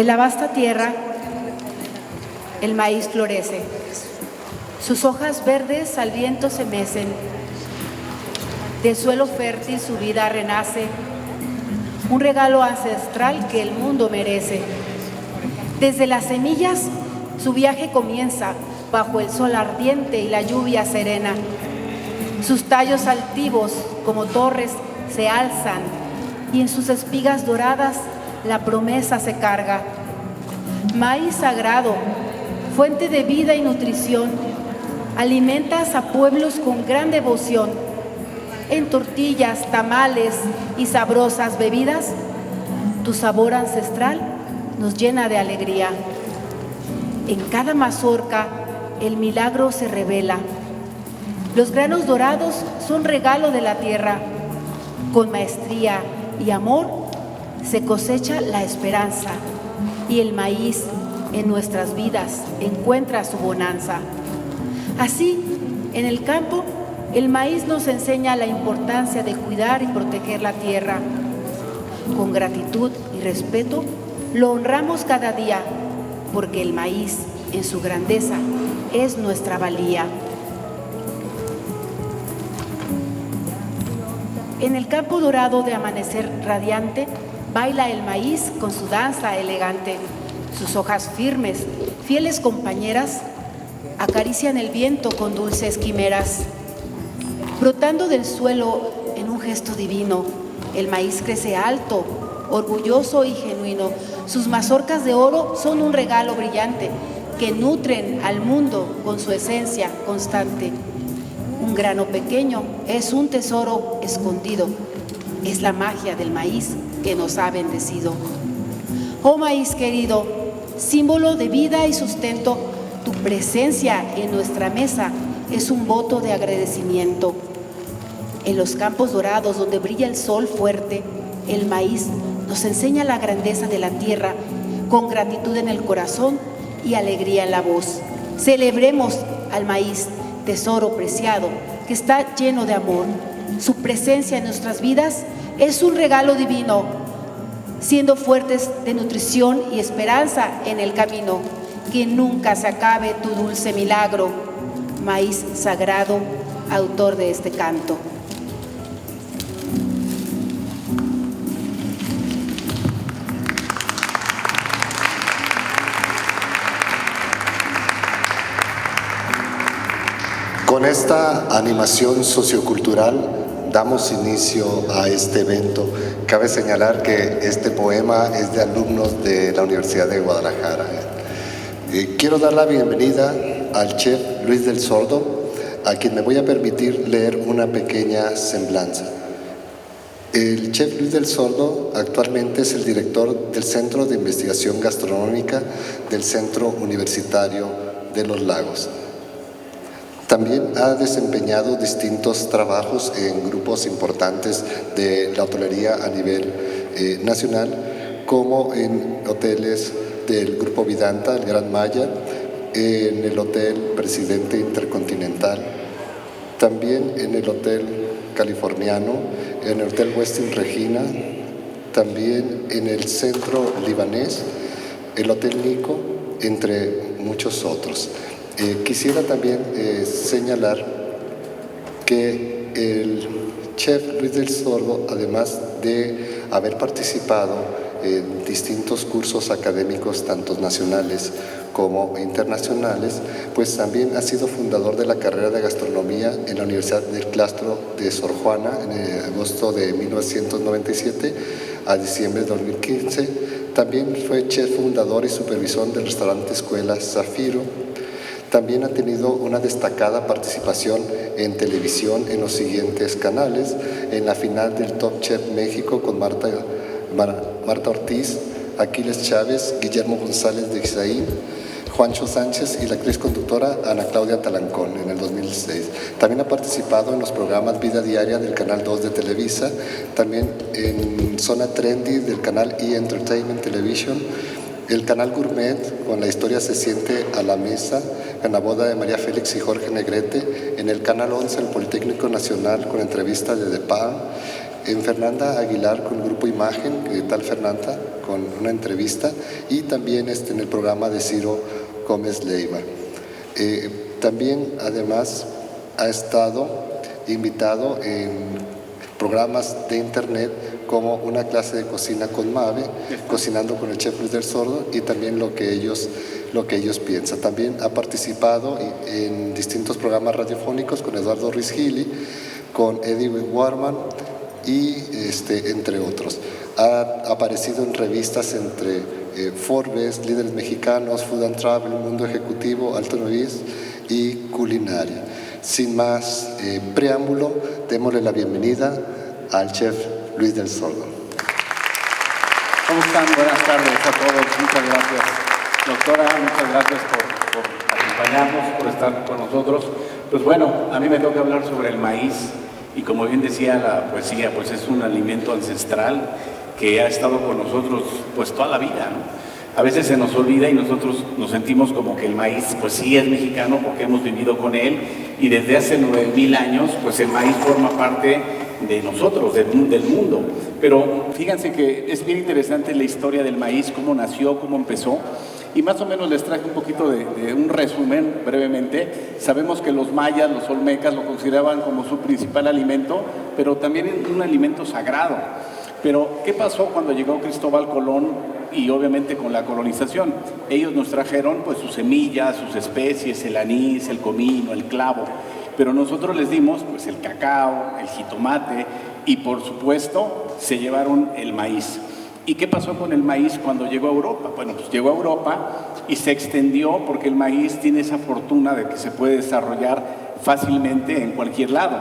En la vasta tierra, el maíz florece. Sus hojas verdes al viento se mecen. Del suelo fértil su vida renace. Un regalo ancestral que el mundo merece. Desde las semillas su viaje comienza, bajo el sol ardiente y la lluvia serena. Sus tallos altivos como torres se alzan y en sus espigas doradas la promesa se carga. Maíz sagrado, fuente de vida y nutrición, alimentas a pueblos con gran devoción. En tortillas, tamales y sabrosas bebidas, tu sabor ancestral nos llena de alegría. En cada mazorca el milagro se revela. Los granos dorados son regalo de la tierra. Con maestría y amor se cosecha la esperanza y el maíz en nuestras vidas encuentra su bonanza. Así, en el campo, el maíz nos enseña la importancia de cuidar y proteger la tierra. Con gratitud y respeto, lo honramos cada día, porque el maíz, en su grandeza, es nuestra valía. En el campo dorado de amanecer radiante, baila el maíz con su danza elegante. Sus hojas firmes, fieles compañeras, acarician el viento con dulces quimeras. Brotando del suelo en un gesto divino, el maíz crece alto, orgulloso y genuino. Sus mazorcas de oro son un regalo brillante que nutren al mundo con su esencia constante. Un grano pequeño es un tesoro escondido. Es la magia del maíz que nos ha bendecido. Oh maíz querido, símbolo de vida y sustento, tu presencia en nuestra mesa es un voto de agradecimiento. En los campos dorados donde brilla el sol fuerte, el maíz nos enseña la grandeza de la tierra con gratitud en el corazón y alegría en la voz. Celebremos al maíz, tesoro preciado que está lleno de amor. Su presencia en nuestras vidas es un regalo divino, siendo fuertes de nutrición y esperanza en el camino. Que nunca se acabe tu dulce milagro, maíz sagrado, autor de este canto. Con esta animación sociocultural damos inicio a este evento. Cabe señalar que este poema es de alumnos de la Universidad de Guadalajara. Quiero dar la bienvenida al chef Luis del Sordo, a quien me voy a permitir leer una pequeña semblanza. El chef Luis del Sordo actualmente es el director del Centro de Investigación Gastronómica del Centro Universitario de los Lagos. También ha desempeñado distintos trabajos en grupos importantes de la hotelería a nivel nacional, como en hoteles del Grupo Vidanta, el Gran Maya, en el Hotel Presidente Intercontinental, también en el Hotel Californiano, en el Hotel Westin Regina, también en el Centro Libanés, el Hotel Nico, entre muchos otros. Quisiera también señalar que el chef Luis del Sordo, además de haber participado en distintos cursos académicos, tanto nacionales como internacionales, pues también ha sido fundador de la carrera de gastronomía en la Universidad del Claustro de Sor Juana en agosto de 1997 a diciembre de 2015. También fue chef fundador y supervisor del restaurante Escuela Zafiro. También ha tenido una destacada participación en televisión en los siguientes canales: en la final del Top Chef México con Marta Ortiz, Aquiles Chávez, Guillermo González de Ixaín, Juancho Sánchez y la actriz conductora Ana Claudia Talancón en el 2006. También ha participado en los programas Vida Diaria del Canal 2 de Televisa, también en Zona Trendy del canal E! Entertainment Television, el canal Gourmet con La Historia se siente a la mesa, en la boda de María Félix y Jorge Negrete, en el canal 11 el Politécnico Nacional con entrevistas de The Palm, en Fernanda Aguilar con el Grupo Imagen, tal Fernanda, con una entrevista, y también en el programa de Ciro Gómez Leiva. También, además, ha estado invitado en programas de internet como una clase de cocina con Mabe, cocinando con el chef Luis del Sordo, y también lo que ellos piensan. También ha participado en distintos programas radiofónicos con Eduardo Ruiz Gili, con Eddie Warman y entre otros. Ha aparecido en revistas entre Forbes, Líderes Mexicanos, Food and Travel, Mundo Ejecutivo, Alto Novis y Culinaria. Sin más preámbulo, démosle la bienvenida al chef Luis del Sordo. ¿Cómo están? Buenas tardes a todos. Muchas gracias, doctora. Muchas gracias por acompañarnos, por estar con nosotros. Pues bueno, a mí me toca hablar sobre el maíz y, como bien decía la poesía, pues es un alimento ancestral que ha estado con nosotros pues toda la vida, ¿no? A veces se nos olvida y nosotros nos sentimos como que el maíz pues sí es mexicano porque hemos vivido con él, y desde hace 9,000 años pues el maíz forma parte de nosotros, del mundo. Pero fíjense que es bien interesante la historia del maíz, cómo nació, cómo empezó, y más o menos les traje un poquito de un resumen brevemente. Sabemos que los mayas, los olmecas lo consideraban como su principal alimento, pero también un alimento sagrado. Pero ¿qué pasó cuando llegó Cristóbal Colón y obviamente con la colonización? Ellos nos trajeron pues sus semillas, sus especies, el anís, el comino, el clavo, pero nosotros les dimos pues el cacao, el jitomate, y por supuesto se llevaron el maíz. ¿Y qué pasó con el maíz cuando llegó a Europa? Bueno, pues llegó a Europa y se extendió, porque el maíz tiene esa fortuna de que se puede desarrollar fácilmente en cualquier lado.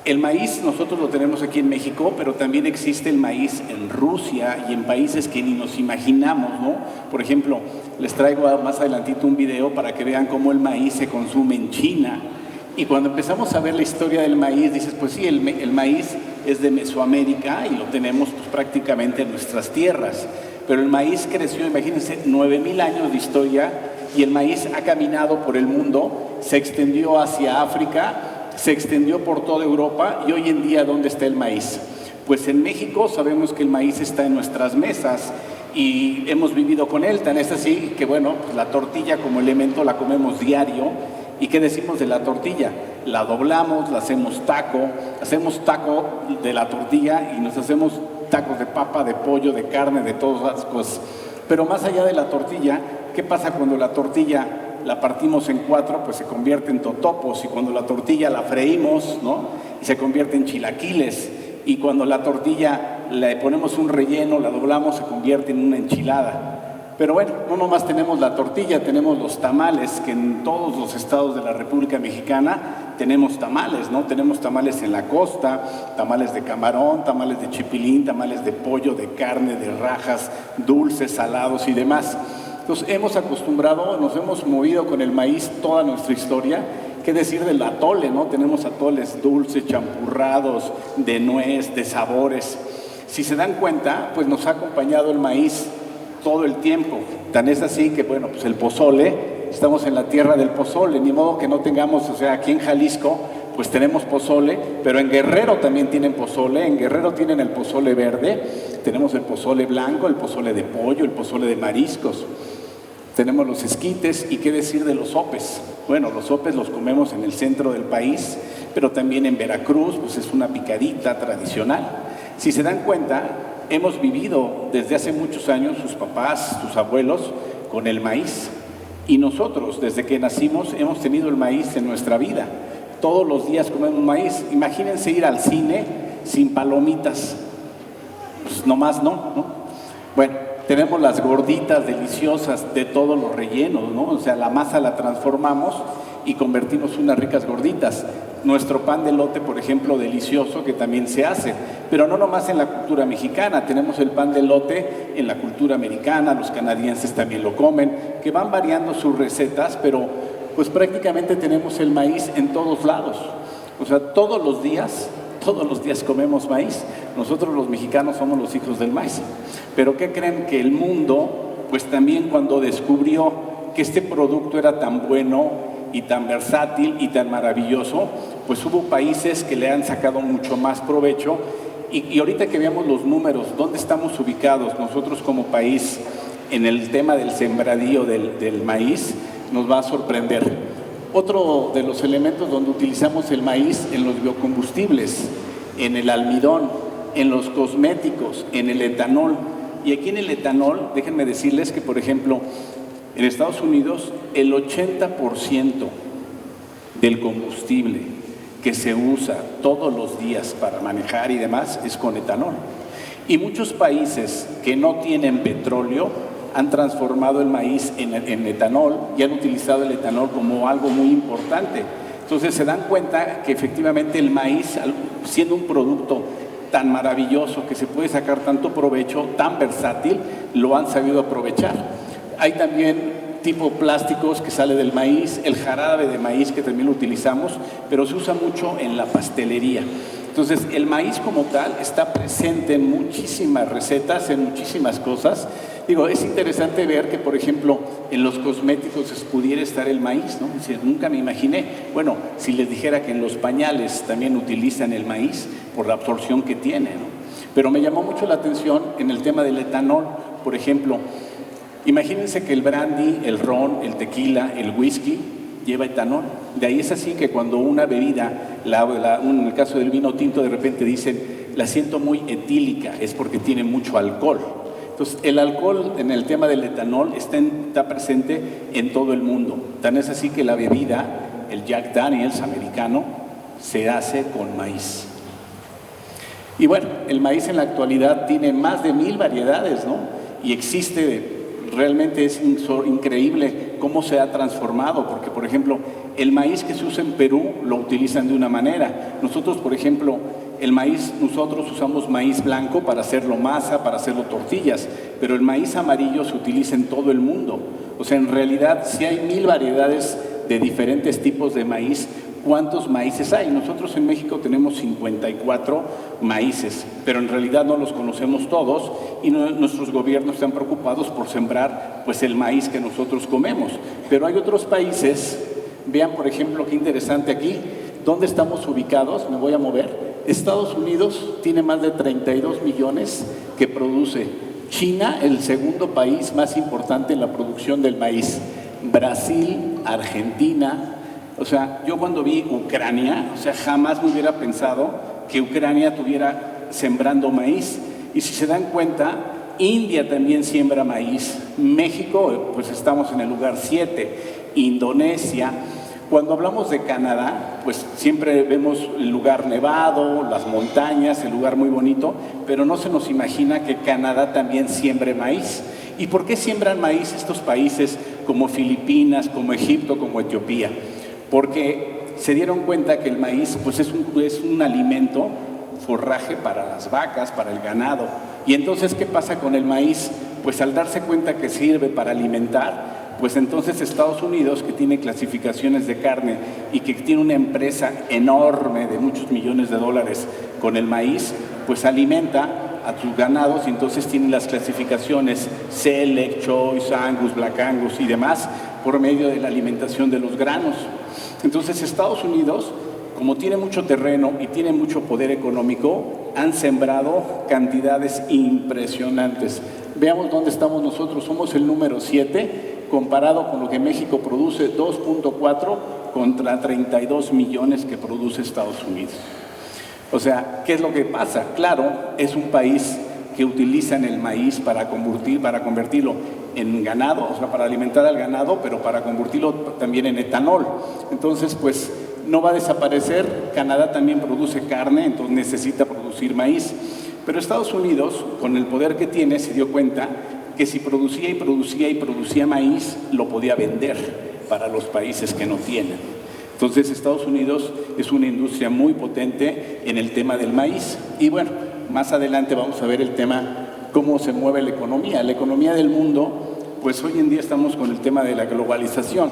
El maíz nosotros lo tenemos aquí en México, pero también existe el maíz en Rusia y en países que ni nos imaginamos, ¿no? Por ejemplo, les traigo más adelantito un video para que vean cómo el maíz se consume en China. Y cuando empezamos a ver la historia del maíz, dices, pues sí, el maíz es de Mesoamérica y lo tenemos pues prácticamente en nuestras tierras. Pero el maíz creció, imagínense, 9,000 años de historia, y el maíz ha caminado por el mundo, se extendió hacia África, se extendió por toda Europa, y hoy en día, ¿dónde está el maíz? Pues en México sabemos que el maíz está en nuestras mesas y hemos vivido con él. Tan es así que, bueno, pues la tortilla como elemento la comemos diario. ¿Y qué decimos de la tortilla? La doblamos, la hacemos taco de la tortilla, y nos hacemos tacos de papa, de pollo, de carne, de todas las cosas. Pero más allá de la tortilla, ¿qué pasa cuando la tortilla la partimos en 4? Pues se convierte en totopos. Y cuando la tortilla la freímos, ¿no?, y se convierte en chilaquiles. Y cuando la tortilla le ponemos un relleno, la doblamos, se convierte en una enchilada. Pero bueno, no nomás tenemos la tortilla, tenemos los tamales, que en todos los estados de la República Mexicana tenemos tamales, ¿no? Tenemos tamales en la costa, tamales de camarón, tamales de chipilín, tamales de pollo, de carne, de rajas, dulces, salados y demás. Entonces hemos acostumbrado, nos hemos movido con el maíz toda nuestra historia. ¿Qué decir del atole, no? Tenemos atoles dulces, champurrados, de nuez, de sabores. Si se dan cuenta, pues nos ha acompañado el maíz todo el tiempo. Tan es así que, bueno, pues el pozole, estamos en la tierra del pozole, ni modo que no tengamos, o sea, aquí en Jalisco, pues tenemos pozole, pero en Guerrero también tienen pozole. En Guerrero tienen el pozole verde, tenemos el pozole blanco, el pozole de pollo, el pozole de mariscos. Tenemos los esquites, y qué decir de los sopes. Bueno, los sopes los comemos en el centro del país, pero también en Veracruz, pues es una picadita tradicional. Si se dan cuenta, hemos vivido desde hace muchos años, sus papás, sus abuelos, con el maíz. Y nosotros, desde que nacimos, hemos tenido el maíz en nuestra vida. Todos los días comemos maíz. Imagínense ir al cine sin palomitas. Pues nomás no. Bueno, tenemos las gorditas deliciosas de todos los rellenos, ¿no? O sea, la masa la transformamos y convertimos unas ricas gorditas. Nuestro pan de elote, por ejemplo, delicioso, que también se hace, pero no nomás en la cultura mexicana. Tenemos el pan de elote en la cultura americana, los canadienses también lo comen, que van variando sus recetas, pero pues prácticamente tenemos el maíz en todos lados. O sea, todos los días comemos maíz. Nosotros los mexicanos somos los hijos del maíz. Pero ¿qué creen? Que el mundo, pues también cuando descubrió que este producto era tan bueno y tan versátil y tan maravilloso, pues hubo países que le han sacado mucho más provecho, Y ahorita que veamos los números, dónde estamos ubicados nosotros como país en el tema del sembradío del maíz, nos va a sorprender. Otro de los elementos donde utilizamos el maíz en los biocombustibles, en el almidón, en los cosméticos, en el etanol. Y aquí en el etanol, déjenme decirles que, por ejemplo, en Estados Unidos, el 80% del combustible que se usa todos los días para manejar y demás es con etanol. Y muchos países que no tienen petróleo han transformado el maíz en etanol y han utilizado el etanol como algo muy importante. Entonces se dan cuenta que efectivamente el maíz, siendo un producto tan maravilloso que se puede sacar tanto provecho, tan versátil, lo han sabido aprovechar. Hay también tipo plásticos que sale del maíz, el jarabe de maíz que también lo utilizamos, pero se usa mucho en la pastelería. Entonces el maíz como tal está presente en muchísimas recetas, en muchísimas cosas. Digo, es interesante ver que, por ejemplo, en los cosméticos pudiera estar el maíz, ¿no? Es decir, nunca me imaginé. Bueno, si les dijera que en los pañales también utilizan el maíz por la absorción que tiene, ¿no? Pero me llamó mucho la atención en el tema del etanol. Por ejemplo, imagínense que el brandy, el ron, el tequila, el whisky lleva etanol. De ahí es así que cuando una bebida, en el caso del vino tinto, de repente dicen, la siento muy etílica, es porque tiene mucho alcohol. Entonces, el alcohol en el tema del etanol está presente en todo el mundo. Tan es así que la bebida, el Jack Daniels americano, se hace con maíz. Y bueno, el maíz en la actualidad tiene más de 1000 variedades, ¿no? Y existe, realmente es increíble cómo se ha transformado, porque por ejemplo, el maíz que se usa en Perú lo utilizan de una manera. Nosotros, por ejemplo, el maíz, nosotros usamos maíz blanco para hacerlo masa, para hacerlo tortillas, pero el maíz amarillo se utiliza en todo el mundo. O sea, en realidad, si hay 1000 variedades de diferentes tipos de maíz, ¿cuántos maíces hay? Nosotros en México tenemos 54 maíces, pero en realidad no los conocemos todos y nuestros gobiernos están preocupados por sembrar pues el maíz que nosotros comemos. Pero hay otros países, vean por ejemplo qué interesante aquí, ¿dónde estamos ubicados? Me voy a mover. Estados Unidos tiene más de 32 millones que produce. China, el segundo país más importante en la producción del maíz. Brasil, Argentina. O sea, yo cuando vi Ucrania, o sea, jamás me hubiera pensado que Ucrania estuviera sembrando maíz. Y si se dan cuenta, India también siembra maíz. México, pues estamos en el lugar 7. Indonesia. Cuando hablamos de Canadá, pues siempre vemos el lugar nevado, las montañas, el lugar muy bonito, pero no se nos imagina que Canadá también siembre maíz. ¿Y por qué siembran maíz estos países como Filipinas, como Egipto, como Etiopía? Porque se dieron cuenta que el maíz pues es un alimento, forraje para las vacas, para el ganado. Y entonces, ¿qué pasa con el maíz? Pues al darse cuenta que sirve para alimentar, pues entonces Estados Unidos, que tiene clasificaciones de carne y que tiene una empresa enorme de muchos millones de dólares con el maíz, pues alimenta a sus ganados y entonces tiene las clasificaciones Select, Choice, Angus, Black Angus y demás por medio de la alimentación de los granos. Entonces Estados Unidos, como tiene mucho terreno y tiene mucho poder económico, han sembrado cantidades impresionantes. Veamos dónde estamos nosotros, somos el número 7, comparado con lo que México produce, 2.4 contra 32 millones que produce Estados Unidos. O sea, ¿qué es lo que pasa? Claro, es un país que utilizan el maíz para convertirlo en ganado, o sea, para alimentar al ganado, pero para convertirlo también en etanol. Entonces, pues, no va a desaparecer. Canadá también produce carne, entonces necesita producir maíz. Pero Estados Unidos, con el poder que tiene, se dio cuenta que si producía maíz, lo podía vender para los países que no tienen. Entonces, Estados Unidos es una industria muy potente en el tema del maíz. Y bueno, más adelante vamos a ver el tema, cómo se mueve la economía. La economía del mundo, pues hoy en día estamos con el tema de la globalización.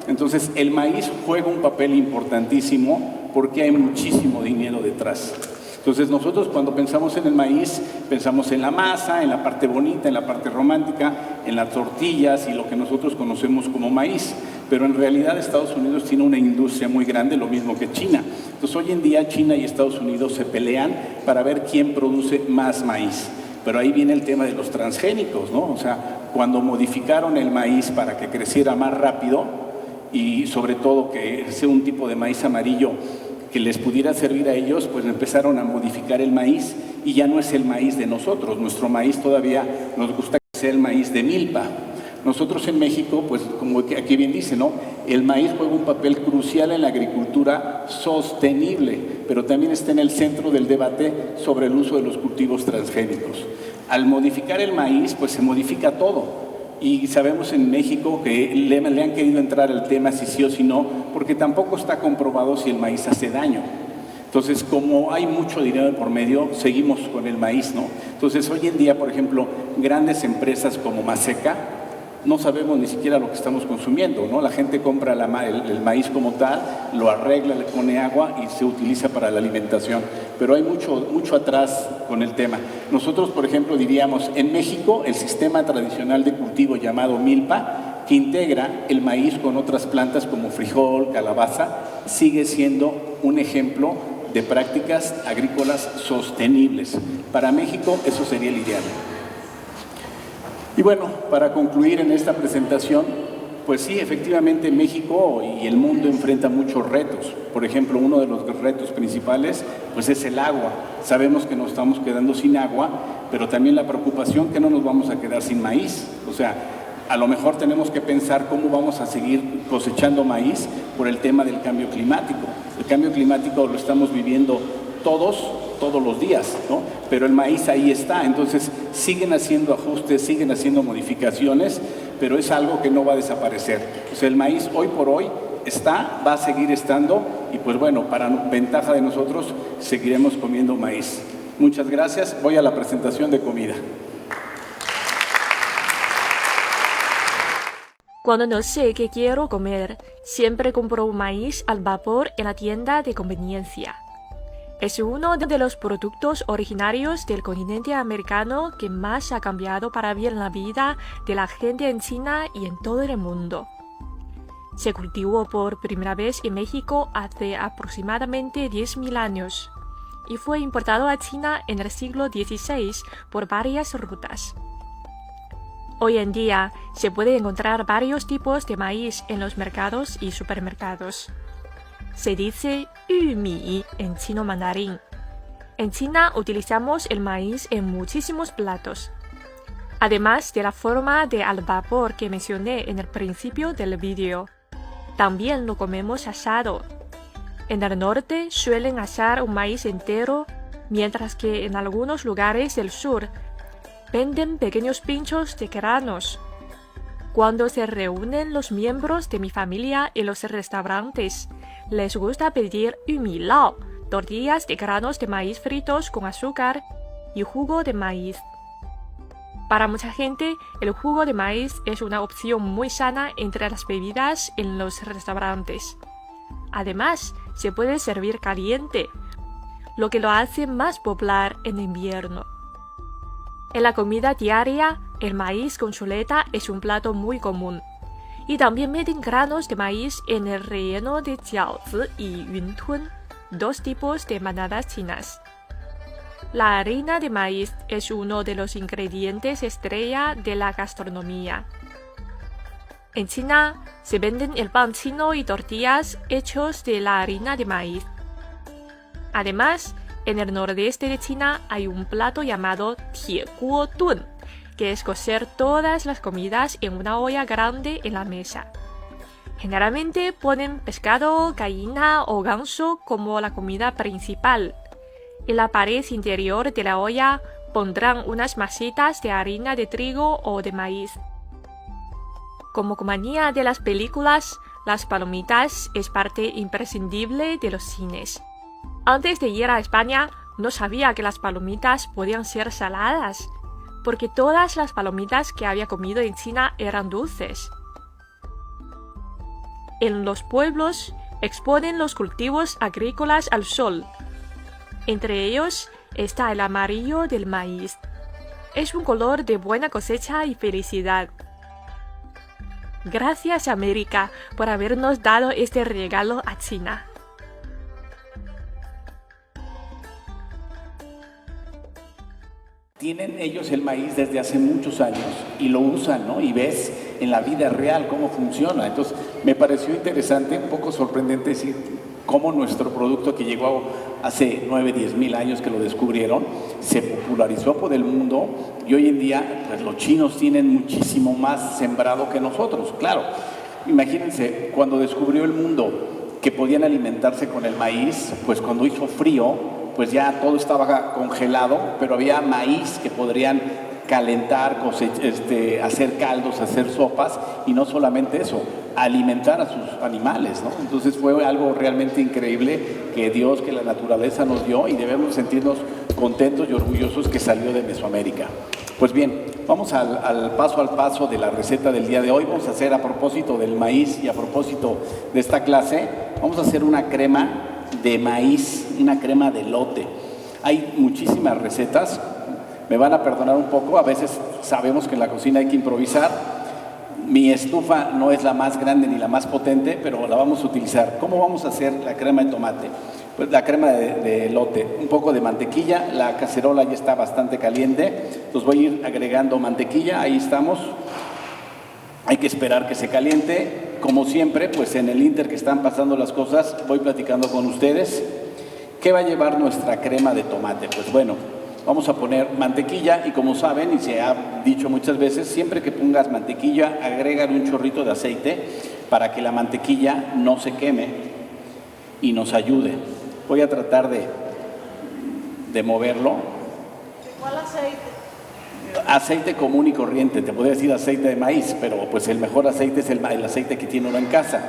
Entonces, el maíz juega un papel importantísimo porque hay muchísimo dinero detrás. Entonces, nosotros cuando pensamos en el maíz, pensamos en la masa, en la parte bonita, en la parte romántica, en las tortillas y lo que nosotros conocemos como maíz. pero en realidad Estados Unidos tiene una industria muy grande, lo mismo que China. Entonces hoy en día China y Estados Unidos se pelean para ver quién produce más maíz. Pero ahí viene el tema de los transgénicos, ¿no? O sea, cuando modificaron el maíz para que creciera más rápido y sobre todo que sea un tipo de maíz amarillo que les pudiera servir a ellos, pues empezaron a modificar el maíz y ya no es el maíz de nosotros. Nuestro maíz todavía nos gusta que sea el maíz de milpa. Nosotros en México, pues como aquí bien dice, ¿no? El maíz juega un papel crucial en la agricultura sostenible, pero también está en el centro del debate sobre el uso de los cultivos transgénicos. Al modificar el maíz, pues se modifica todo. Y sabemos en México que le han querido entrar al tema si sí o si no, porque tampoco está comprobado si el maíz hace daño. Entonces, como hay mucho dinero por medio, seguimos con el maíz, ¿no? Entonces, hoy en día, por ejemplo, grandes empresas como Maseca, no sabemos ni siquiera lo que estamos consumiendo, ¿no? La gente compra el maíz como tal, lo arregla, le pone agua y se utiliza para la alimentación. Pero hay mucho atrás con el tema. Nosotros, por ejemplo, diríamos, en México, el sistema tradicional de cultivo llamado milpa, que integra el maíz con otras plantas como frijol, calabaza, sigue siendo un ejemplo de prácticas agrícolas sostenibles. Para México, eso sería el ideal. Y bueno, para concluir en esta presentación, pues sí, efectivamente México y el mundo enfrenta muchos retos. Por ejemplo, uno de los retos principales pues es el agua. Sabemos que nos estamos quedando sin agua, pero también la preocupación que no nos vamos a quedar sin maíz. O sea, a lo mejor tenemos que pensar cómo vamos a seguir cosechando maíz por el tema del cambio climático. El cambio climático lo estamos viviendo todos los días, ¿no? Pero el maíz ahí está, entonces siguen haciendo ajustes, siguen haciendo modificaciones, pero es algo que no va a desaparecer. O sea, el maíz hoy por hoy está, va a seguir estando y pues bueno, para ventaja de nosotros seguiremos comiendo maíz. Muchas gracias, voy a la presentación de comida. Cuando no sé qué quiero comer, siempre compro maíz al vapor en la tienda de conveniencia. Es uno de los productos originarios del continente americano que más ha cambiado para bien la vida de la gente en China y en todo el mundo. Se cultivó por primera vez en México hace aproximadamente 10.000 años y fue importado a China en el siglo XVI por varias rutas. Hoy en día se puede encontrar varios tipos de maíz en los mercados y supermercados. Se dice yumi en chino mandarín. En China utilizamos el maíz en muchísimos platos. Además de la forma de al vapor que mencioné en el principio del vídeo, también lo comemos asado. En el norte suelen asar un maíz entero, mientras que en algunos lugares del sur venden pequeños pinchos de granos. Cuando se reúnen los miembros de mi familia en los restaurantes, les gusta pedir yumi lao, tortillas de granos de maíz fritos con azúcar y jugo de maíz. Para mucha gente, el jugo de maíz es una opción muy sana entre las bebidas en los restaurantes. Además, se puede servir caliente, lo que lo hace más popular en invierno. En la comida diaria, el maíz con chuleta es un plato muy común. Y también meten granos de maíz en el relleno de jiaozi y yuntun, dos tipos de empanadas chinas. La harina de maíz es uno de los ingredientes estrella de la gastronomía. En China se venden el pan chino y tortillas hechos de la harina de maíz. Además, en el nordeste de China hay un plato llamado tie guo dun, que es cocer todas las comidas en una olla grande en la mesa. Generalmente ponen pescado, gallina o ganso como la comida principal. En la pared interior de la olla pondrán unas masitas de harina de trigo o de maíz. Como compañía de las películas, las palomitas es parte imprescindible de los cines. Antes de ir a España, no sabía que las palomitas podían ser saladas, porque todas las palomitas que había comido en China eran dulces. En los pueblos exponen los cultivos agrícolas al sol. Entre ellos está el amarillo del maíz. Es un color de buena cosecha y felicidad. Gracias, América, por habernos dado este regalo a China. Tienen ellos el maíz desde hace muchos años y lo usan, ¿no? Y ves en la vida real cómo funciona. Entonces, me pareció interesante, un poco sorprendente decir cómo nuestro producto que llegó hace 9, 10 mil años que lo descubrieron, se popularizó por el mundo y hoy en día, pues los chinos tienen muchísimo más sembrado que nosotros. Claro, imagínense, cuando descubrió el mundo que podían alimentarse con el maíz, pues cuando hizo frío, pues ya todo estaba congelado, pero había maíz que podrían calentar, hacer caldos, hacer sopas, y no solamente eso, alimentar a sus animales, ¿no? Entonces fue algo realmente increíble que Dios, que la naturaleza nos dio, y debemos sentirnos contentos y orgullosos que salió de Mesoamérica. Pues bien, vamos al paso de la receta del día de hoy. Vamos a hacer, a propósito del maíz y a propósito de esta clase, vamos a hacer una crema de maíz, una crema de elote. Hay muchísimas recetas, me van a perdonar un poco, a veces sabemos que en la cocina hay que improvisar. Mi estufa no es la más grande ni la más potente, pero la vamos a utilizar. ¿Cómo vamos a hacer la crema de tomate? Pues la crema de elote, un poco de mantequilla, la cacerola ya está bastante caliente, entonces voy a ir agregando mantequilla, ahí estamos. Hay que esperar que se caliente. Como siempre, pues en el inter que están pasando las cosas, voy platicando con ustedes. ¿Qué va a llevar nuestra crema de tomate? Pues bueno, vamos a poner mantequilla y como saben, y se ha dicho muchas veces, siempre que pongas mantequilla, agrégale un chorrito de aceite para que la mantequilla no se queme y nos ayude. Voy a tratar de moverlo. ¿Cuál aceite? Aceite común y corriente, te podría decir aceite de maíz, pero pues el mejor aceite es el aceite que tiene uno en casa.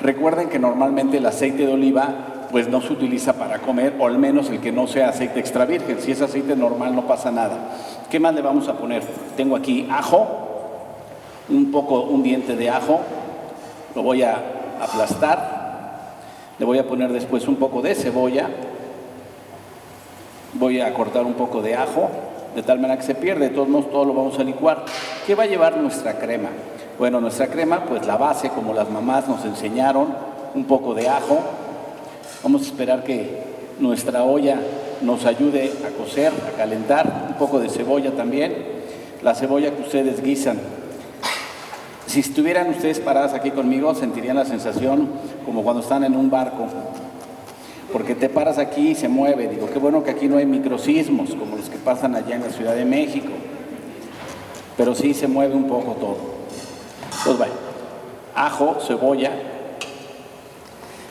Recuerden que normalmente el aceite de oliva pues no se utiliza para comer, o al menos el que no sea aceite extra virgen. Si es aceite normal no pasa nada. ¿Qué más le vamos a poner? Tengo aquí ajo, un diente de ajo, lo voy a aplastar, le voy a poner después un poco de cebolla, voy a cortar un poco de ajo, de tal manera que se pierde, de todos modos todo lo vamos a licuar. ¿Qué va a llevar nuestra crema? Bueno, nuestra crema, pues la base, como las mamás nos enseñaron, un poco de ajo. Vamos a esperar que nuestra olla nos ayude a cocer, a calentar, un poco de cebolla también, la cebolla que ustedes guisan. Si estuvieran ustedes paradas aquí conmigo, sentirían la sensación como cuando están en un barco, porque te paras aquí y se mueve. Digo, qué bueno que aquí no hay microsismos como los que pasan allá en la Ciudad de México, pero sí se mueve un poco todo. Pues bueno, ajo, cebolla.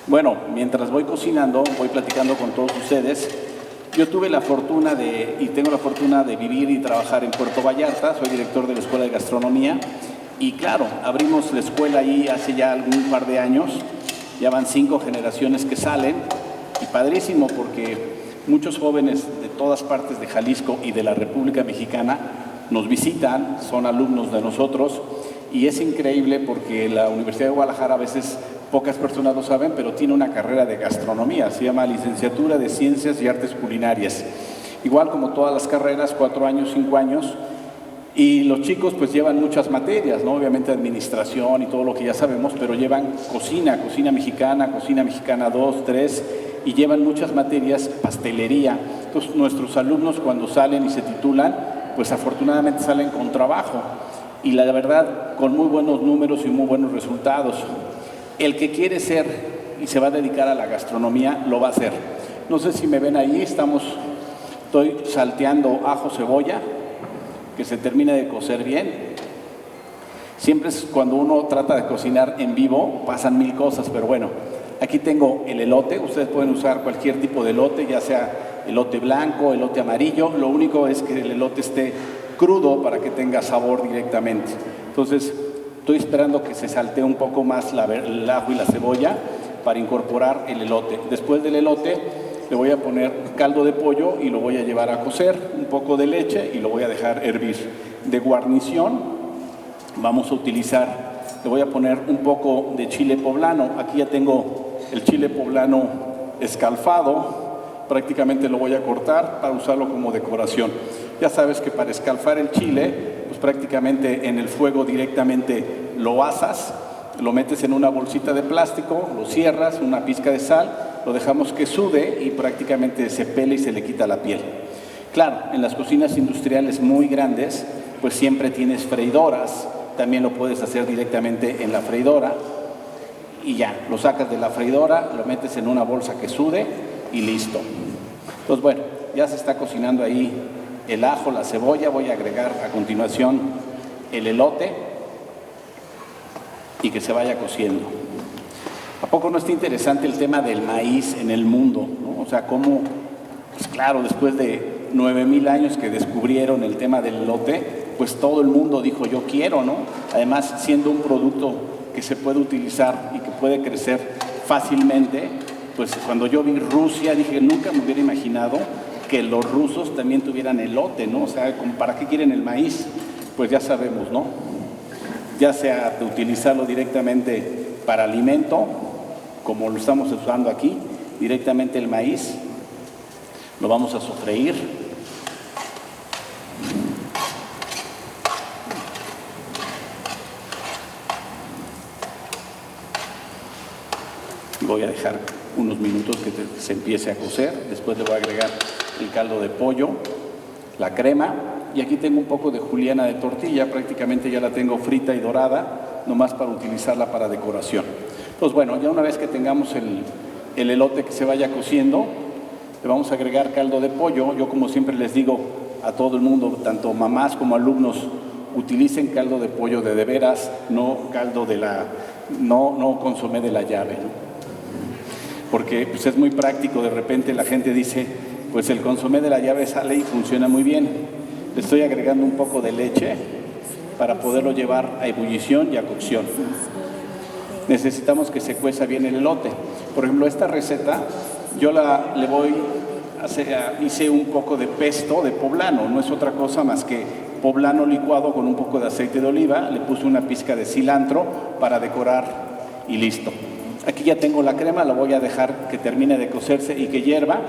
Bueno, mientras voy cocinando, voy platicando con todos ustedes. Yo tuve la fortuna y tengo la fortuna de vivir y trabajar en Puerto Vallarta. Soy director de la Escuela de Gastronomía y claro, abrimos la escuela ahí hace ya algún par de años. Ya van 5 generaciones que salen. Y padrísimo porque muchos jóvenes de todas partes de Jalisco y de la República Mexicana nos visitan, son alumnos de nosotros, y es increíble porque la Universidad de Guadalajara, a veces pocas personas lo saben, pero tiene una carrera de gastronomía, se llama Licenciatura de Ciencias y Artes Culinarias. Igual como todas las carreras, 4 años, 5 años, y los chicos pues llevan muchas materias, ¿no? Obviamente administración y todo lo que ya sabemos, pero llevan cocina mexicana 2, 3, y llevan muchas materias, pastelería. Entonces nuestros alumnos cuando salen y se titulan, pues afortunadamente salen con trabajo y la verdad con muy buenos números y muy buenos resultados. El que quiere ser y se va a dedicar a la gastronomía, lo va a hacer. No sé si me ven ahí, estoy salteando ajo, cebolla, que se termine de cocer bien. Siempre es cuando uno trata de cocinar en vivo, pasan 1000 cosas, pero bueno, aquí tengo el elote. Ustedes pueden usar cualquier tipo de elote, ya sea elote blanco, elote amarillo. Lo único es que el elote esté crudo para que tenga sabor directamente. Entonces, estoy esperando que se saltee un poco más el ajo y la cebolla para incorporar el elote. Después del elote le voy a poner caldo de pollo y lo voy a llevar a cocer, un poco de leche y lo voy a dejar hervir. De guarnición vamos a utilizar, le voy a poner un poco de chile poblano. Aquí ya tengo el chile poblano escalfado, prácticamente lo voy a cortar para usarlo como decoración. Ya sabes que para escalfar el chile, pues prácticamente en el fuego directamente lo asas, lo metes en una bolsita de plástico, lo cierras, una pizca de sal, lo dejamos que sude y prácticamente se pela y se le quita la piel. Claro, en las cocinas industriales muy grandes, pues siempre tienes freidoras, también lo puedes hacer directamente en la freidora y ya, lo sacas de la freidora, lo metes en una bolsa que sude y listo. Entonces, bueno, ya se está cocinando ahí el ajo, la cebolla, voy a agregar a continuación el elote y que se vaya cociendo. ¿A poco no está interesante el tema del maíz en el mundo, ¿no? O sea, cómo, pues claro, después de 9,000 años que descubrieron el tema del elote, pues todo el mundo dijo yo quiero, ¿no? Además, siendo un producto que se puede utilizar y que puede crecer fácilmente, pues cuando yo vi Rusia dije nunca me hubiera imaginado que los rusos también tuvieran elote, ¿no? O sea, ¿para qué quieren el maíz? Pues ya sabemos, ¿no? Ya sea de utilizarlo directamente para alimento, como lo estamos usando aquí, directamente el maíz, lo vamos a sofreír. Voy a dejar unos minutos que se empiece a cocer, después le voy a agregar el caldo de pollo, la crema, y aquí tengo un poco de juliana de tortilla, prácticamente ya la tengo frita y dorada, nomás para utilizarla para decoración. Pues bueno, ya una vez que tengamos el elote que se vaya cociendo, le vamos a agregar caldo de pollo. Yo, como siempre les digo a todo el mundo, tanto mamás como alumnos, utilicen caldo de pollo de veras, no caldo de no consomé de la llave, ¿no? Porque pues, es muy práctico, de repente la gente dice, pues el consomé de la llave sale y funciona muy bien. Le estoy agregando un poco de leche para poderlo llevar a ebullición y a cocción. Necesitamos que se cueza bien el elote. Por ejemplo, esta receta yo hice un poco de pesto de poblano, no es otra cosa más que poblano licuado con un poco de aceite de oliva, le puse una pizca de cilantro para decorar y listo. Aquí ya tengo la crema, la voy a dejar que termine de cocerse y que hierva.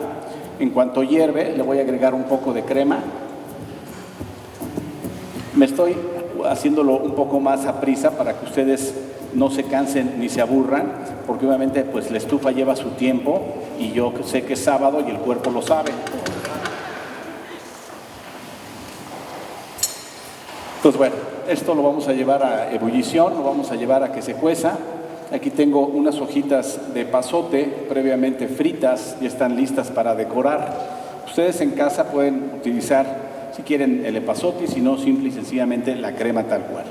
En cuanto hierve, le voy a agregar un poco de crema. Me estoy haciéndolo un poco más a prisa para que ustedes no se cansen ni se aburran, porque obviamente pues la estufa lleva su tiempo y yo sé que es sábado y el cuerpo lo sabe. Pues bueno, esto lo vamos a llevar a ebullición, lo vamos a llevar a que se cueza. Aquí tengo unas hojitas de pasote previamente fritas, ya están listas para decorar. Ustedes en casa pueden utilizar, si quieren, el epazote, si no, simple y sencillamente la crema tal cual.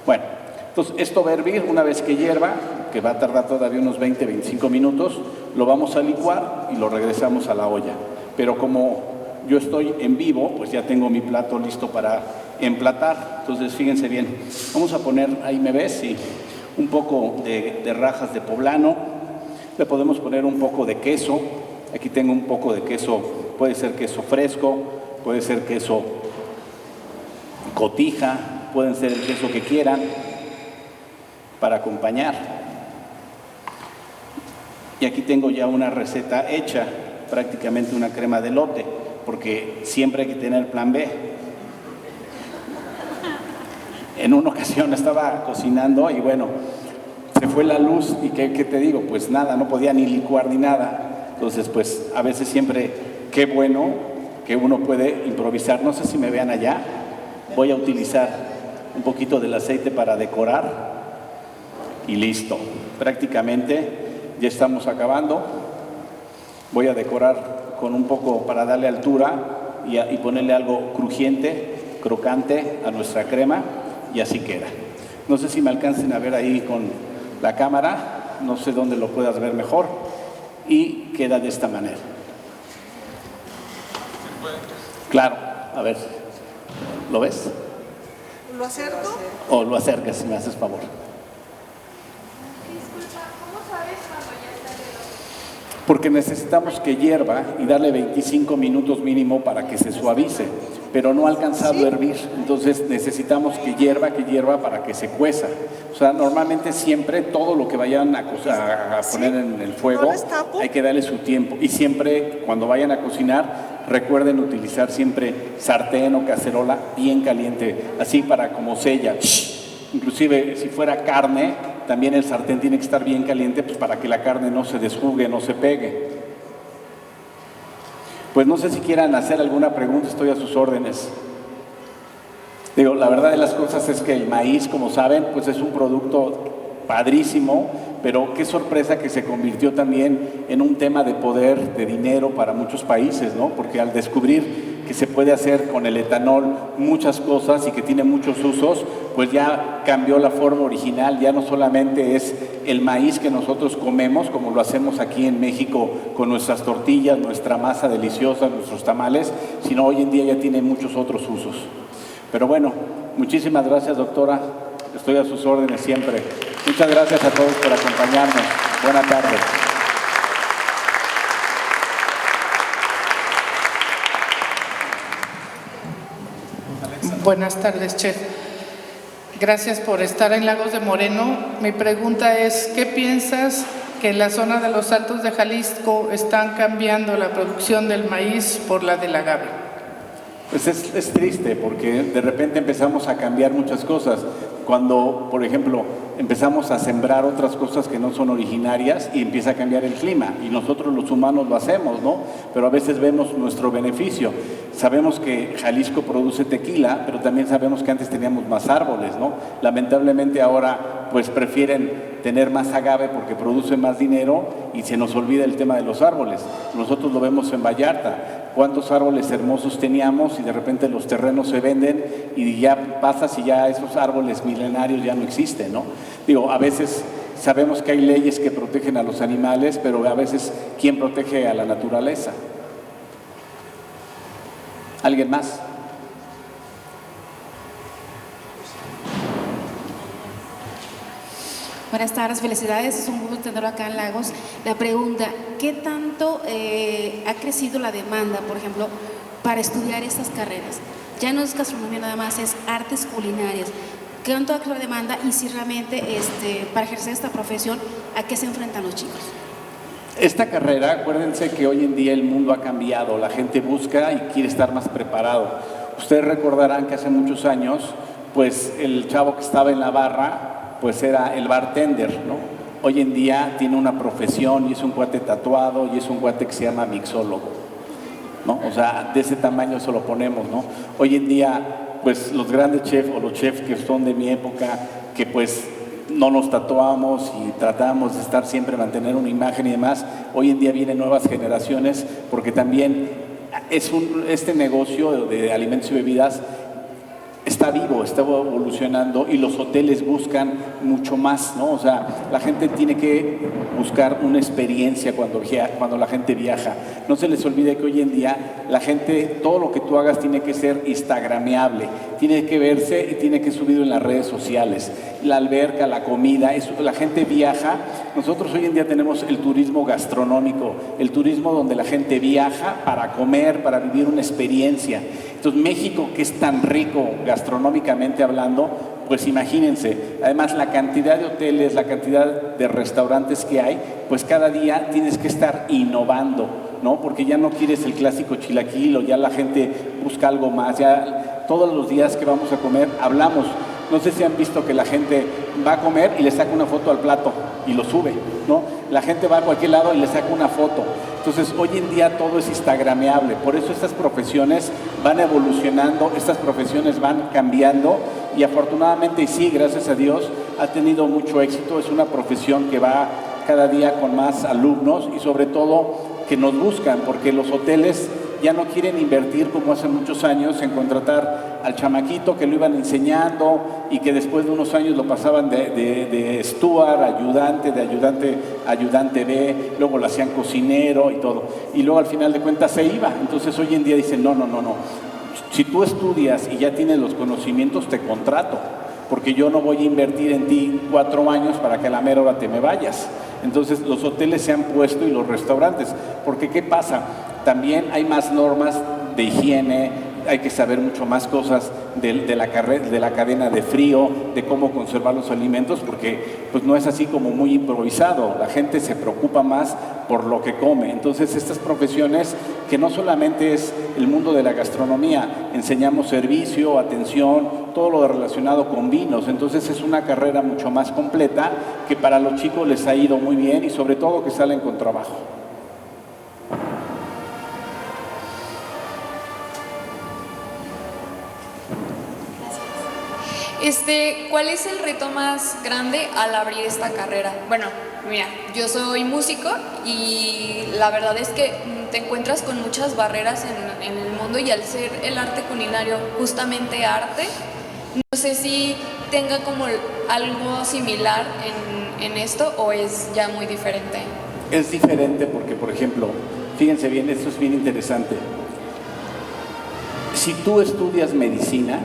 Bueno, entonces esto va a hervir. Una vez que hierva, que va a tardar todavía unos 20-25 minutos, lo vamos a licuar y lo regresamos a la olla. Pero como yo estoy en vivo, pues ya tengo mi plato listo para emplatar. Entonces fíjense bien, vamos a poner, ahí me ves, sí, un poco de rajas de poblano, le podemos poner un poco de queso. Aquí tengo un poco de queso, puede ser queso fresco, puede ser queso cotija, pueden ser el queso que quieran para acompañar. Y aquí tengo ya una receta hecha, prácticamente una crema de elote, porque siempre hay que tener plan B. En una ocasión estaba cocinando y bueno, se fue la luz y ¿qué te digo? Pues nada, no podía ni licuar ni nada. Entonces pues a veces siempre, qué bueno que uno puede improvisar. No sé si me vean allá, voy a utilizar un poquito del aceite para decorar y listo. Prácticamente ya estamos acabando. Voy a decorar con un poco para darle altura y ponerle algo crujiente, crocante a nuestra crema. Y así queda. No sé si me alcancen a ver ahí con la cámara, no sé dónde lo puedas ver mejor, y queda de esta manera. Claro, a ver, ¿lo ves? ¿Lo acerco? O lo acercas, si me haces favor. Disculpa, ¿cómo sabes cuando ya está el elote? Porque necesitamos que hierva y darle 25 minutos mínimo para que se suavice, pero no ha alcanzado a hervir, entonces necesitamos que hierva para que se cueza. O sea, normalmente siempre todo lo que vayan a poner en el fuego, hay que darle su tiempo. Y siempre cuando vayan a cocinar, recuerden utilizar siempre sartén o cacerola bien caliente, así para como sella, Inclusive si fuera carne, también el sartén tiene que estar bien caliente pues para que la carne no se desjugue, no se pegue. Pues no sé si quieran hacer alguna pregunta, estoy a sus órdenes. Digo, la verdad de las cosas es que el maíz, como saben, pues es un producto padrísimo, pero qué sorpresa que se convirtió también en un tema de poder, de dinero para muchos países, ¿no? Porque al descubrir que se puede hacer con el etanol muchas cosas y que tiene muchos usos, pues ya cambió la forma original, ya no solamente es el maíz que nosotros comemos, como lo hacemos aquí en México con nuestras tortillas, nuestra masa deliciosa, nuestros tamales, sino hoy en día ya tiene muchos otros usos. Pero bueno, muchísimas gracias, doctora, estoy a sus órdenes siempre. Muchas gracias a todos por acompañarnos. Buenas tardes. Buenas tardes, chef. Gracias por estar en Lagos de Moreno. Mi pregunta es, ¿qué piensas que en la zona de los Altos de Jalisco están cambiando la producción del maíz por la del agave? Pues es triste porque de repente empezamos a cambiar muchas cosas. Cuando, por ejemplo, empezamos a sembrar otras cosas que no son originarias y empieza a cambiar el clima. Y nosotros los humanos lo hacemos, ¿no? Pero a veces vemos nuestro beneficio. Sabemos que Jalisco produce tequila, pero también sabemos que antes teníamos más árboles, ¿no? Lamentablemente ahora pues prefieren tener más agave porque produce más dinero y se nos olvida el tema de los árboles. Nosotros lo vemos en Vallarta. Cuántos árboles hermosos teníamos y de repente los terrenos se venden y ya pasas y ya esos árboles milenarios ya no existen, ¿no? Digo, a veces sabemos que hay leyes que protegen a los animales, pero a veces ¿quién protege a la naturaleza? ¿Alguien más? Buenas tardes, felicidades, es un gusto tenerlo acá en Lagos. La pregunta, ¿qué tanto ha crecido la demanda, por ejemplo, para estudiar estas carreras? Ya no es gastronomía nada más, es artes culinarias. ¿Qué tanto ha crecido la demanda y si realmente para ejercer esta profesión, a qué se enfrentan los chicos? Esta carrera, acuérdense que hoy en día el mundo ha cambiado, la gente busca y quiere estar más preparado. Ustedes recordarán que hace muchos años, pues el chavo que estaba en la barra, pues era el bartender, ¿no? Hoy en día tiene una profesión y es un cuate tatuado y es un cuate que se llama mixólogo, ¿no? O sea, de ese tamaño eso lo ponemos, ¿no? Hoy en día, pues los grandes chefs o los chefs que son de mi época, que pues no nos tatuamos y tratamos de estar siempre, mantener una imagen y demás, hoy en día vienen nuevas generaciones porque también este negocio de alimentos y bebidas está vivo, está evolucionando y los hoteles buscan mucho más, ¿no? O sea, la gente tiene que buscar una experiencia cuando la gente viaja. No se les olvide que hoy en día la gente, todo lo que tú hagas tiene que ser instagrameable, tiene que verse y tiene que subirlo en las redes sociales. La alberca, la comida, la gente viaja. Nosotros hoy en día tenemos el turismo gastronómico, el turismo donde la gente viaja para comer, para vivir una experiencia. Entonces México, que es tan rico gastronómicamente hablando, pues imagínense, además la cantidad de hoteles, la cantidad de restaurantes que hay, pues cada día tienes que estar innovando, ¿no? Porque ya no quieres el clásico chilaquil o ya la gente busca algo más, ya todos los días que vamos a comer hablamos. No sé si han visto que la gente va a comer y le saca una foto al plato y lo sube, ¿no? La gente va a cualquier lado y le saca una foto. Entonces, hoy en día todo es instagrameable. Por eso estas profesiones van evolucionando, estas profesiones van cambiando y afortunadamente, y sí, gracias a Dios, ha tenido mucho éxito. Es una profesión que va cada día con más alumnos y sobre todo que nos buscan, porque los hoteles ya no quieren invertir como hace muchos años en contratar al chamaquito que lo iban enseñando y que después de unos años lo pasaban de steward, ayudante, de ayudante B, luego lo hacían cocinero y todo. Y luego al final de cuentas se iba. Entonces hoy en día dicen, no. Si tú estudias y ya tienes los conocimientos, te contrato, porque yo no voy a invertir en ti 4 años para que a la mera hora te me vayas. Entonces los hoteles se han puesto y los restaurantes, porque ¿qué pasa? También hay más normas de higiene, hay que saber mucho más cosas de la cadena de frío, de cómo conservar los alimentos, porque pues no es así como muy improvisado, la gente se preocupa más por lo que come. Entonces estas profesiones, que no solamente es el mundo de la gastronomía, enseñamos servicio, atención, todo lo relacionado con vinos, entonces es una carrera mucho más completa que para los chicos les ha ido muy bien y sobre todo que salen con trabajo. ¿Cuál es el reto más grande al abrir esta carrera? Bueno, mira, yo soy músico y la verdad es que te encuentras con muchas barreras en el mundo, y al ser el arte culinario justamente arte, no sé si tenga como algo similar en esto o es ya muy diferente. Es diferente porque, por ejemplo, fíjense bien, esto es bien interesante. Si tú estudias medicina,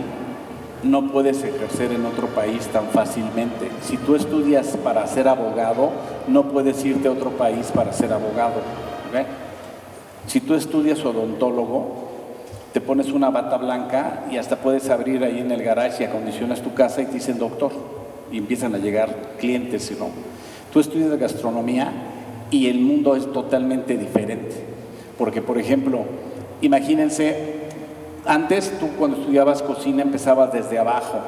no puedes ejercer en otro país tan fácilmente. Si tú estudias para ser abogado, no puedes irte a otro país para ser abogado. ¿Okay? Si tú estudias odontólogo, te pones una bata blanca y hasta puedes abrir ahí en el garage y acondicionas tu casa y te dicen doctor, y empiezan a llegar clientes, ¿no? Tú estudias gastronomía y el mundo es totalmente diferente. Porque, por ejemplo, imagínense, antes tú cuando estudiabas cocina empezabas desde abajo.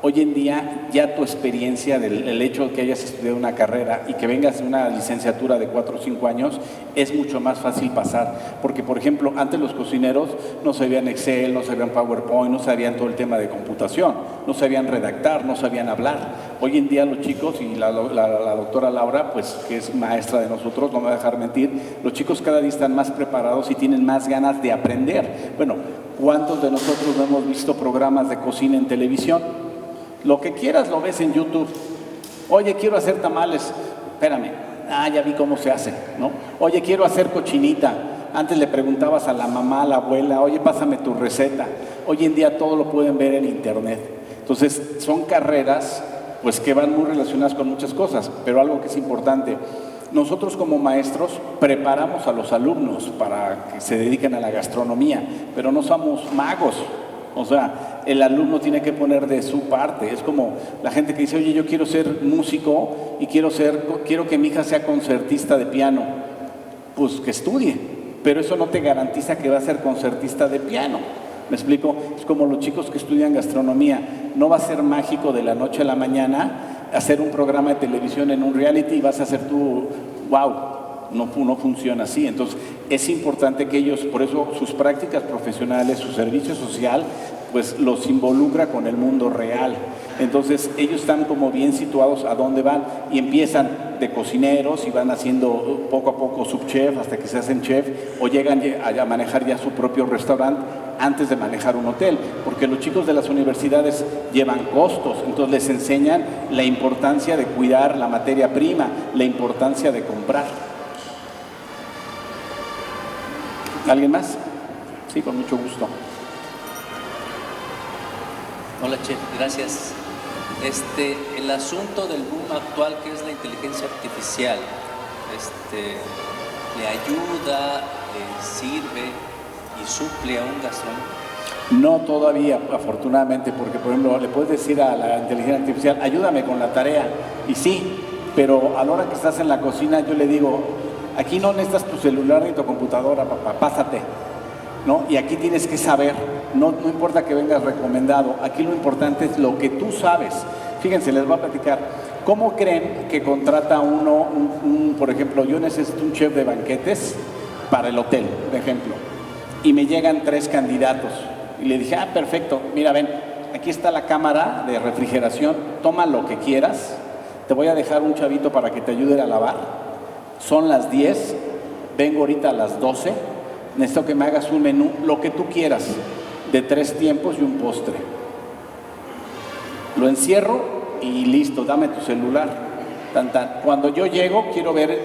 Hoy en día ya tu experiencia del hecho de que hayas estudiado una carrera y que vengas de una licenciatura de 4 o 5 años es mucho más fácil pasar. Porque, por ejemplo, antes los cocineros no sabían Excel, no sabían PowerPoint, no sabían todo el tema de computación, no sabían redactar, no sabían hablar. Hoy en día los chicos, y la doctora Laura, pues que es maestra de nosotros, no me va a dejar mentir, los chicos cada día están más preparados y tienen más ganas de aprender. Bueno, ¿cuántos de nosotros no hemos visto programas de cocina en televisión? Lo que quieras lo ves en YouTube. Oye, quiero hacer tamales. Espérame. Ya vi cómo se hace, ¿no? Oye, quiero hacer cochinita. Antes le preguntabas a la mamá, a la abuela, oye, pásame tu receta. Hoy en día todo lo pueden ver en internet. Entonces, son carreras pues que van muy relacionadas con muchas cosas, pero algo que es importante, nosotros como maestros preparamos a los alumnos para que se dediquen a la gastronomía, pero no somos magos. O sea, el alumno tiene que poner de su parte. Es como la gente que dice, oye, yo quiero ser músico y quiero que mi hija sea concertista de piano. Pues que estudie, pero eso no te garantiza que va a ser concertista de piano. ¿Me explico? Es como los chicos que estudian gastronomía. No va a ser mágico de la noche a la mañana hacer un programa de televisión en un reality y vas a hacer tú, wow. No funciona así. Entonces es importante que ellos, por eso sus prácticas profesionales, su servicio social, pues los involucra con el mundo real. Entonces ellos están como bien situados a dónde van y empiezan de cocineros y van haciendo poco a poco subchef hasta que se hacen chef o llegan a manejar ya su propio restaurante antes de manejar un hotel, porque los chicos de las universidades llevan costos, entonces les enseñan la importancia de cuidar la materia prima, la importancia de comprar. ¿Alguien más? Sí, con mucho gusto. Hola, chef, gracias. El asunto del boom actual, que es la inteligencia artificial, ¿le ayuda, le sirve y suple a un gastrónomo? No todavía, afortunadamente, porque, por ejemplo, le puedes decir a la inteligencia artificial, ayúdame con la tarea, y sí, pero a la hora que estás en la cocina, yo le digo, aquí no necesitas tu celular ni tu computadora, papá, pásate, ¿no? Y aquí tienes que saber, no importa que vengas recomendado, aquí lo importante es lo que tú sabes. Fíjense, les voy a platicar, ¿cómo creen que contrata uno, por ejemplo, yo necesito un chef de banquetes para el hotel, por ejemplo, y me llegan 3 candidatos, y le dije, perfecto, mira, ven, aquí está la cámara de refrigeración, toma lo que quieras, te voy a dejar un chavito para que te ayude a lavar. Son las 10, vengo ahorita a las 12, necesito que me hagas un menú, lo que tú quieras, de 3 tiempos y un postre. Lo encierro y listo, dame tu celular. Cuando yo llego, quiero ver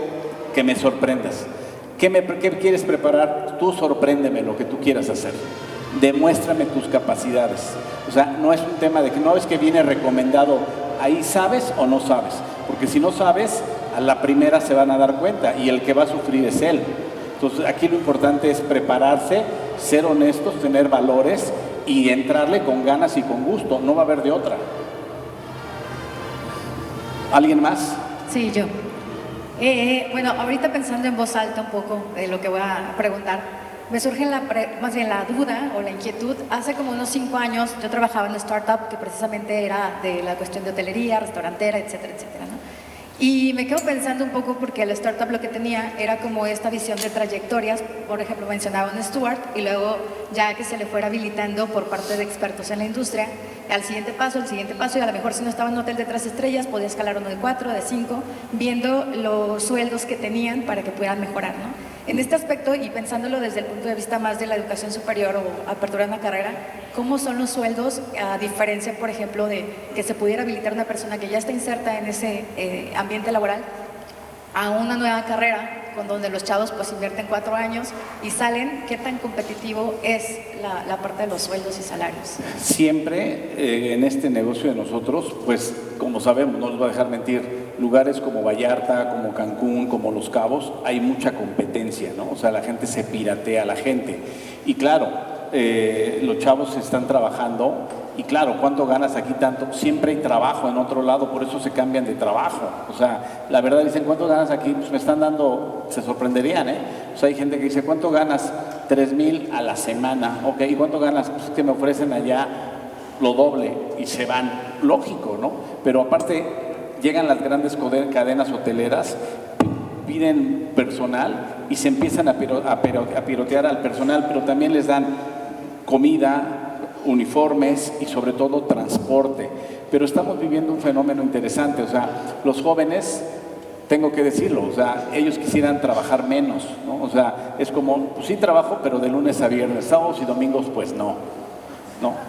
que me sorprendas. ¿Qué quieres preparar? Tú sorpréndeme lo que tú quieras hacer. Demuéstrame tus capacidades. O sea, no es un tema de que no es que viene recomendado, ahí sabes o no sabes. Porque si no sabes, a la primera se van a dar cuenta y el que va a sufrir es él. Entonces aquí lo importante es prepararse, ser honestos, tener valores y entrarle con ganas y con gusto, no va a haber de otra. ¿Alguien más? Sí, yo. Bueno, ahorita pensando en voz alta un poco de lo que voy a preguntar, me surge más bien la duda o la inquietud. Hace como unos 5 años yo trabajaba en una startup que precisamente era de la cuestión de hotelería, restaurantera, etcétera, etcétera, ¿no? Y me quedo pensando un poco porque la startup lo que tenía era como esta visión de trayectorias. Por ejemplo, mencionaba un Steward y luego ya que se le fuera habilitando por parte de expertos en la industria al siguiente paso, y a lo mejor si no estaba en un hotel de 3 estrellas podía escalar uno de 4, de 5, viendo los sueldos que tenían para que pudieran mejorar, ¿no? En este aspecto, y pensándolo desde el punto de vista más de la educación superior o apertura de una carrera, ¿cómo son los sueldos a diferencia, por ejemplo, de que se pudiera habilitar una persona que ya está inserta en ese ambiente laboral a una nueva carrera, con donde los chavos pues invierten 4 años y salen? ¿Qué tan competitivo es la parte de los sueldos y salarios? Siempre en este negocio de nosotros, pues como sabemos, no les voy a dejar mentir, lugares como Vallarta, como Cancún, como Los Cabos, hay mucha competencia, ¿no? O sea, la gente se piratea a la gente. Y claro, los chavos están trabajando y claro, ¿cuánto ganas aquí tanto? Siempre hay trabajo en otro lado, por eso se cambian de trabajo. O sea, la verdad dicen, ¿cuánto ganas aquí? Pues me están dando, se sorprenderían, ¿eh? O sea, hay gente que dice, ¿cuánto ganas? 3,000 a la semana. Ok, ¿y cuánto ganas? Pues que me ofrecen allá lo doble y se van. Lógico, ¿no? Pero aparte, llegan las grandes cadenas hoteleras, piden personal y se empiezan a pirotear al personal, pero también les dan comida, uniformes y sobre todo transporte. Pero estamos viviendo un fenómeno interesante, o sea, los jóvenes, tengo que decirlo, o sea, ellos quisieran trabajar menos, ¿no? O sea, es como, pues sí trabajo, pero de lunes a viernes, sábados y domingos, pues no.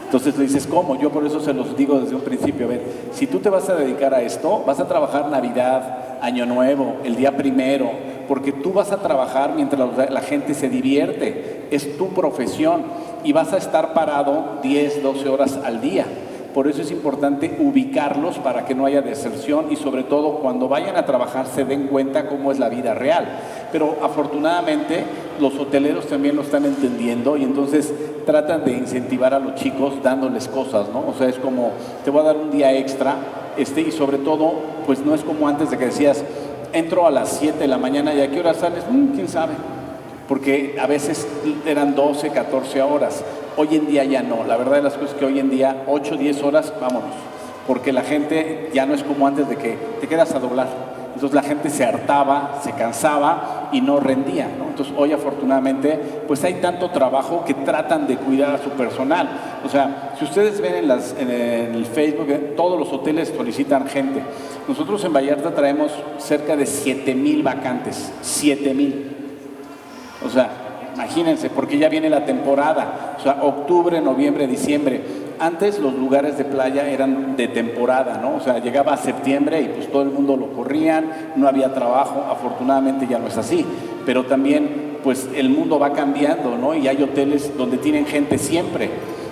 Entonces le dices, ¿cómo? Yo por eso se los digo desde un principio, a ver, si tú te vas a dedicar a esto, vas a trabajar Navidad, Año Nuevo, el día 1, porque tú vas a trabajar mientras la gente se divierte, es tu profesión y vas a estar parado 10, 12 horas al día. Por eso es importante ubicarlos para que no haya deserción y sobre todo cuando vayan a trabajar se den cuenta cómo es la vida real. Pero afortunadamente los hoteleros también lo están entendiendo y entonces tratan de incentivar a los chicos dándoles cosas, ¿no? O sea, es como, te voy a dar un día extra y sobre todo, pues no es como antes de que decías, entro a las 7 de la mañana y ¿a qué hora sales? ¿Quién sabe? Porque a veces eran 12, 14 horas. Hoy en día ya no. La verdad de las cosas es que hoy en día 8, 10 horas, vámonos. Porque la gente ya no es como antes de que te quedas a doblar. Entonces la gente se hartaba, se cansaba y no rendía, ¿no? Entonces hoy afortunadamente pues hay tanto trabajo que tratan de cuidar a su personal. O sea, si ustedes ven en el Facebook, todos los hoteles solicitan gente. Nosotros en Vallarta traemos cerca de 7,000 vacantes. 7,000. O sea, imagínense, porque ya viene la temporada, o sea, octubre, noviembre, diciembre. Antes los lugares de playa eran de temporada, ¿no? O sea, llegaba a septiembre y pues todo el mundo lo corrían, no había trabajo, afortunadamente ya no es así. Pero también, pues el mundo va cambiando, ¿no? Y hay hoteles donde tienen gente siempre.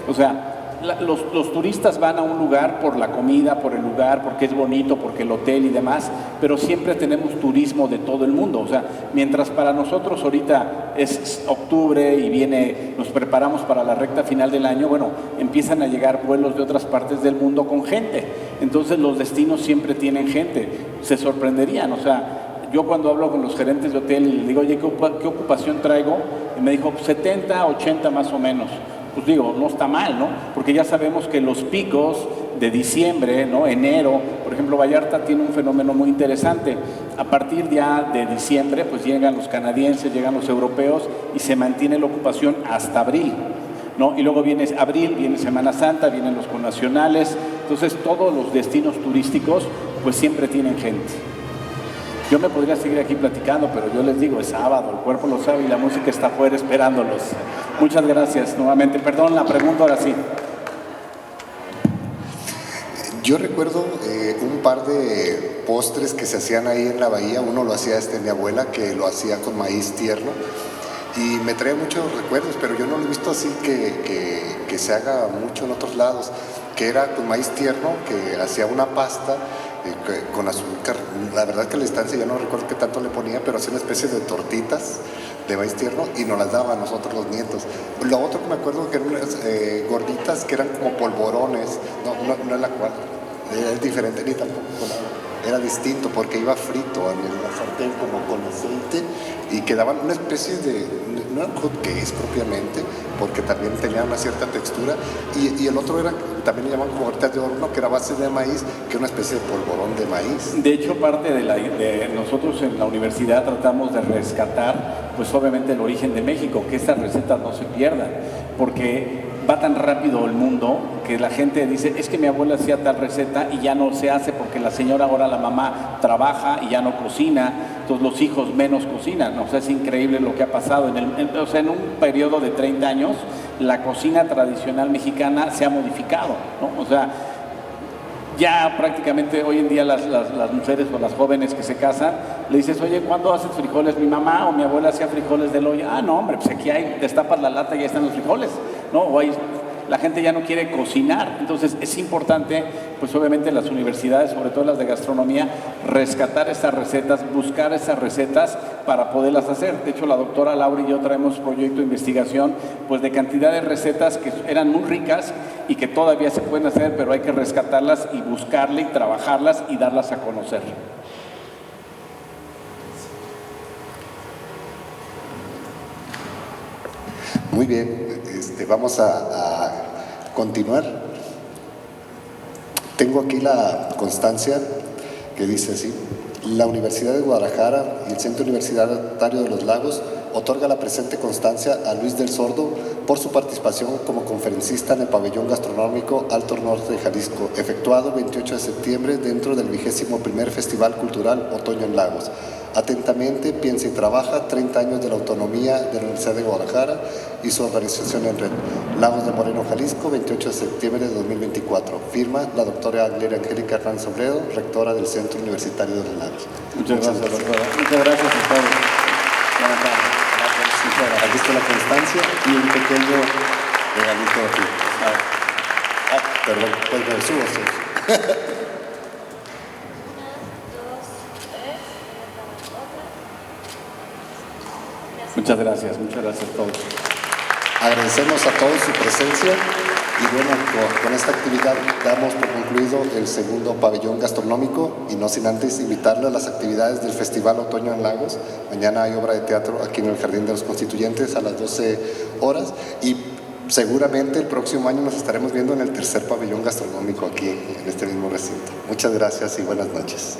O sea, los turistas van a un lugar por la comida, por el lugar, porque es bonito, porque el hotel y demás, pero siempre tenemos turismo de todo el mundo. O sea, mientras para nosotros ahorita es octubre y nos preparamos para la recta final del año, bueno, empiezan a llegar vuelos de otras partes del mundo con gente. Entonces los destinos siempre tienen gente. Se sorprenderían, o sea, yo cuando hablo con los gerentes de hotel y les digo, oye, ¿qué ocupación traigo? Y me dijo, 70, 80 más o menos. Pues digo, no está mal, ¿no? Porque ya sabemos que los picos de diciembre, ¿no? Enero, por ejemplo, Vallarta tiene un fenómeno muy interesante. A partir ya de diciembre, pues llegan los canadienses, llegan los europeos y se mantiene la ocupación hasta abril, ¿no? Y luego viene abril, viene Semana Santa, vienen los connacionales. Entonces, todos los destinos turísticos, pues siempre tienen gente. Yo me podría seguir aquí platicando, pero yo les digo, es sábado, el cuerpo lo sabe y la música está afuera esperándolos. Muchas gracias nuevamente. Perdón, la pregunta ahora sí. Yo recuerdo un par de postres que se hacían ahí en la bahía. Uno lo hacía mi abuela, que lo hacía con maíz tierno. Y me trae muchos recuerdos, pero yo no lo he visto así que se haga mucho en otros lados. Que era con maíz tierno, que hacía una pasta con azúcar. La verdad que a la distancia ya no recuerdo qué tanto le ponía, pero hacía una especie de tortitas de maíz tierno y nos las daban a nosotros los nietos. Lo otro que me acuerdo que eran unas gorditas que eran como polvorones, no es la cual, era diferente ni tampoco con agua. Era distinto porque iba frito en la sartén como con aceite y quedaban una especie de, no eran hot cakes propiamente, porque también tenían una cierta textura y el otro era, también le llaman como gorditas de horno, que era base de maíz, que era una especie de polvorón de maíz. De hecho, parte de nosotros en la universidad tratamos de rescatar, pues obviamente el origen de México, que estas recetas no se pierdan, porque va tan rápido el mundo que la gente dice, es que mi abuela hacía tal receta y ya no se hace porque la señora ahora, la mamá, trabaja y ya no cocina, entonces los hijos menos cocinan. O sea, es increíble lo que ha pasado. O sea, en un periodo de 30 años, la cocina tradicional mexicana se ha modificado, ¿no? O sea, ya prácticamente hoy en día las mujeres o las jóvenes que se casan, le dices, oye, ¿cuándo haces frijoles? Mi mamá o mi abuela hacía frijoles del hoyo. Ah, no, hombre, pues aquí hay, destapas la lata y ya están los frijoles, ¿no? O hay, la gente ya no quiere cocinar. Entonces es importante, pues obviamente las universidades, sobre todo las de gastronomía, rescatar estas recetas, buscar esas recetas para poderlas hacer. De hecho, la doctora Laura y yo traemos proyecto de investigación, pues de cantidad de recetas que eran muy ricas y que todavía se pueden hacer, pero hay que rescatarlas y buscarlas y trabajarlas y darlas a conocer. Muy bien, vamos a continuar. Tengo aquí la constancia que dice así: la Universidad de Guadalajara y el Centro Universitario de los Lagos otorga la presente constancia a Luis del Sordo por su participación como conferencista en el pabellón gastronómico Alto Norte de Jalisco, efectuado el 28 de septiembre dentro del 21º Festival Cultural Otoño en Lagos. Atentamente, piensa y trabaja 30 años de la autonomía de la Universidad de Guadalajara y su organización en red. Lagos de Moreno, Jalisco, 28 de septiembre de 2024. Firma la doctora Angélica Hernández Obredo, rectora del Centro Universitario de los Lagos. Muchas gracias, doctora. Muchas gracias a todos. Aquí está la constancia y un pequeño regalito aquí. Perdón, pues me subo. Muchas gracias a todos. Agradecemos a todos su presencia y bueno, con esta actividad damos por concluido el segundo pabellón gastronómico y no sin antes invitarle a las actividades del Festival Otoño en Lagos. Mañana hay obra de teatro aquí en el Jardín de los Constituyentes a las 12 horas y seguramente el próximo año nos estaremos viendo en el tercer pabellón gastronómico aquí en este mismo recinto. Muchas gracias y buenas noches.